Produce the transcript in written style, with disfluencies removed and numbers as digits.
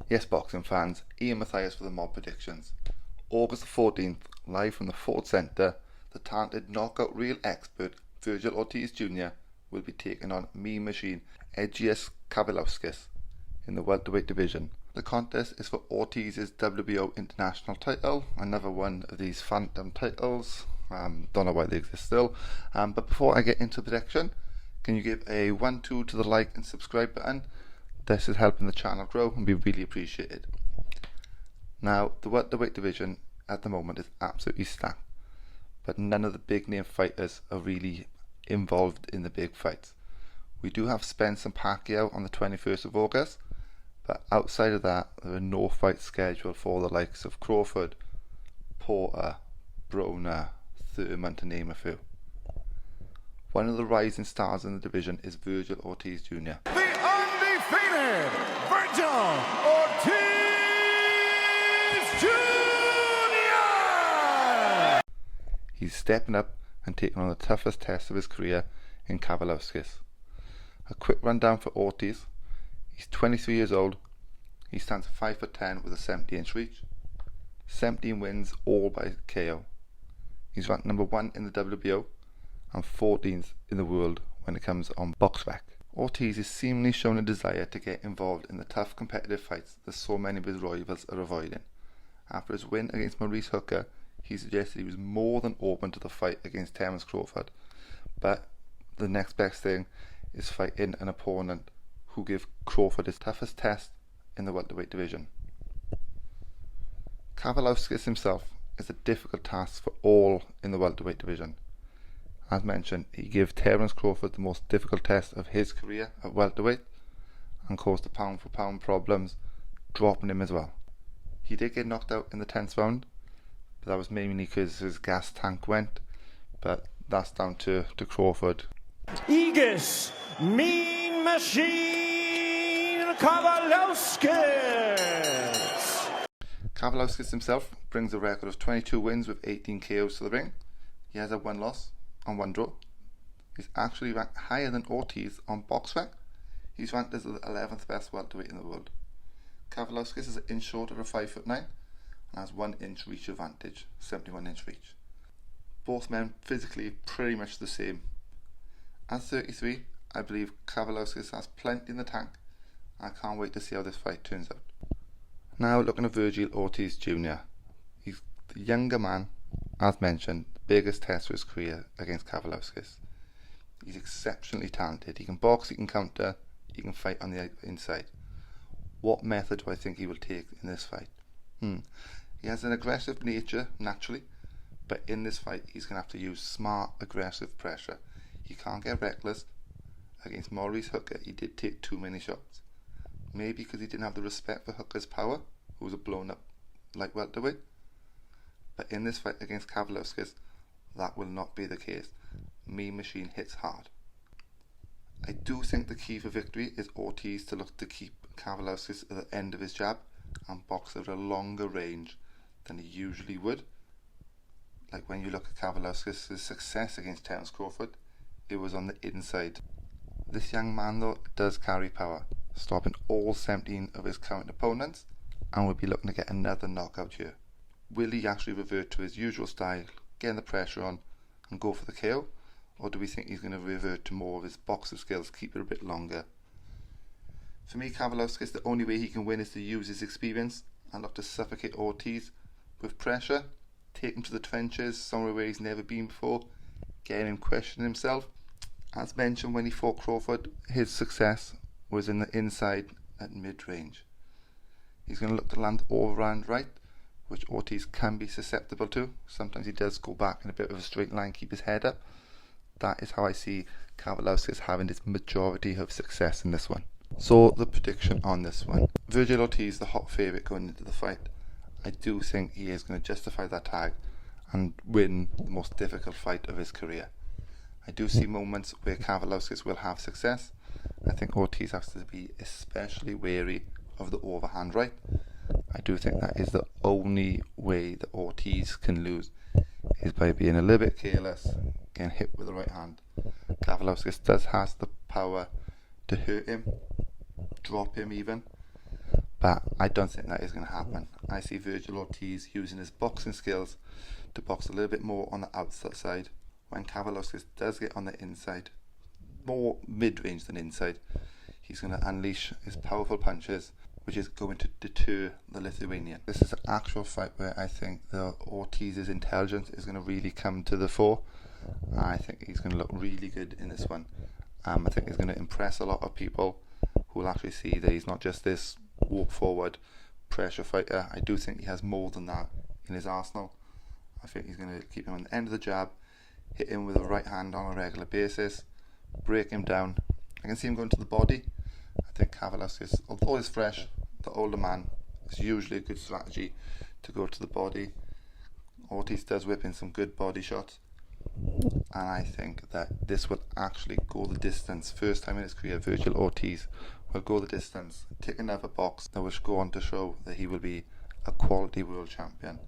Yes, boxing fans, Ian Mathias for the mob predictions. August the 14th, live from the Ford Centre, the talented knockout real expert Virgil Ortiz Jr will be taking on Mean Machine EGIDIJUS Kavaliauskas in the welterweight division. The contest is for Ortiz's WBO international title, another one of these phantom titles. Don't know why they exist still. But before I get into the prediction, can you give a 1-2 to the like and subscribe button? This is helping the channel grow and be really appreciated. Now, the welterweight division at the moment is absolutely stacked, but none of the big name fighters are really involved in the big fights. We do have Spence and Pacquiao on the 21st of August, but outside of that, there are no fights scheduled for the likes of Crawford, Porter, Broner, Thurman, to name a few. One of the rising stars in the division is Virgil Ortiz Jr. Undefeated Virgil Ortiz Jr. He's stepping up and taking on the toughest test of his career in Kavaliauskas. A quick rundown for Ortiz. He's 23 years old. He stands 5'10" with a 70-inch reach. 17 wins, all by KO. He's ranked number 1 in the WBO and 14th in the world when it comes on BoxRec. Ortiz has seemingly shown a desire to get involved in the tough competitive fights that so many of his rivals are avoiding. After his win against Maurice Hooker, he suggested he was more than open to the fight against Terence Crawford, but the next best thing is fighting an opponent who give Crawford his toughest test in the welterweight division. Kavaliauskas himself is a difficult task for all in the welterweight division. As mentioned, he gave Terence Crawford the most difficult test of his career at welterweight and caused the pound for pound problems, dropping him as well. He did get knocked out in the 10th round, but that was mainly because his gas tank went, but that's down to Crawford. EGIDIJUS Mean Machine Kavaliauskas. Kavaliauskas himself brings a record of 22 wins with 18 KOs to the ring. He has had 1 loss and 1 draw. He's actually ranked higher than Ortiz on BoxRec. He's ranked as the 11th best welterweight in the world. Kavaliauskas is an inch short of a 5'9" and has 1 inch reach advantage, 71-inch reach. Both men physically pretty much the same. At 33, I believe Kavaliauskas has plenty in the tank. I can't wait to see how this fight turns out. Now looking at Virgil Ortiz Jr. He's the younger man, as mentioned, the biggest test for his career against Kavaliauskas. He's exceptionally talented. He can box, he can counter, he can fight on the inside. What method do I think he will take in this fight? He has an aggressive nature naturally, but in this fight he's going to have to use smart, aggressive pressure. He can't get reckless. Against Maurice Hooker, he did take too many shots. Maybe because he didn't have the respect for Hooker's power, who was a blown up light welterweight. But in this fight against Kavaliauskas, that will not be the case. Mean Machine hits hard. I do think the key for victory is Ortiz to look to keep Kavaliauskas at the end of his jab and box at a longer range than he usually would. Like when you look at Kavaliauskas' success against Terence Crawford, it was on the inside. This young man though does carry power, stopping all 17 of his current opponents, and will be looking to get another knockout here. Will he actually revert to his usual style, getting the pressure on and go for the KO, or do we think he's going to revert to more of his boxing skills, keep it a bit longer? For me, Kavaliauskas, the only way he can win is to use his experience and look to suffocate Ortiz with pressure, take him to the trenches, somewhere where he's never been before, getting him questioning himself. As mentioned, when he fought Crawford, his success was in the inside at mid-range. He's going to look to land overhand right, which Ortiz can be susceptible to. Sometimes he does go back in a bit of a straight line, keep his head up. That is how I see Kavaliauskas having his majority of success in this one. So the prediction on this one. Virgil Ortiz, the hot favourite going into the fight. I do think he is going to justify that tag and win the most difficult fight of his career. I do see moments where Kavaliauskas will have success. I think Ortiz has to be especially wary of the overhand right. I do think that is the only way that Ortiz can lose, is by being a little bit careless, getting hit with the right hand. Kavaliauskas does has the power to hurt him, drop him even, but I don't think that is going to happen. I see Virgil Ortiz using his boxing skills to box a little bit more on the outside side, when Kavaliauskas does get on the inside, more mid-range than inside. He's going to unleash his powerful punches, which is going to deter the Lithuanian. This is an actual fight where I think the Ortiz's intelligence is going to really come to the fore. I think he's going to look really good in this one. I think he's going to impress a lot of people who will actually see that he's not just this walk forward pressure fighter. I do think he has more than that in his arsenal. I think he's going to keep him on the end of the jab, hit him with a right hand on a regular basis, break him down. I can see him going to the body. I think Kavaliauskas, although he's fresh, the older man, is usually a good strategy to go to the body. Ortiz does whip in some good body shots, and I think that this will actually go the distance. First time in his career, Virgil Ortiz will go the distance, take another box that will go on to show that he will be a quality world champion.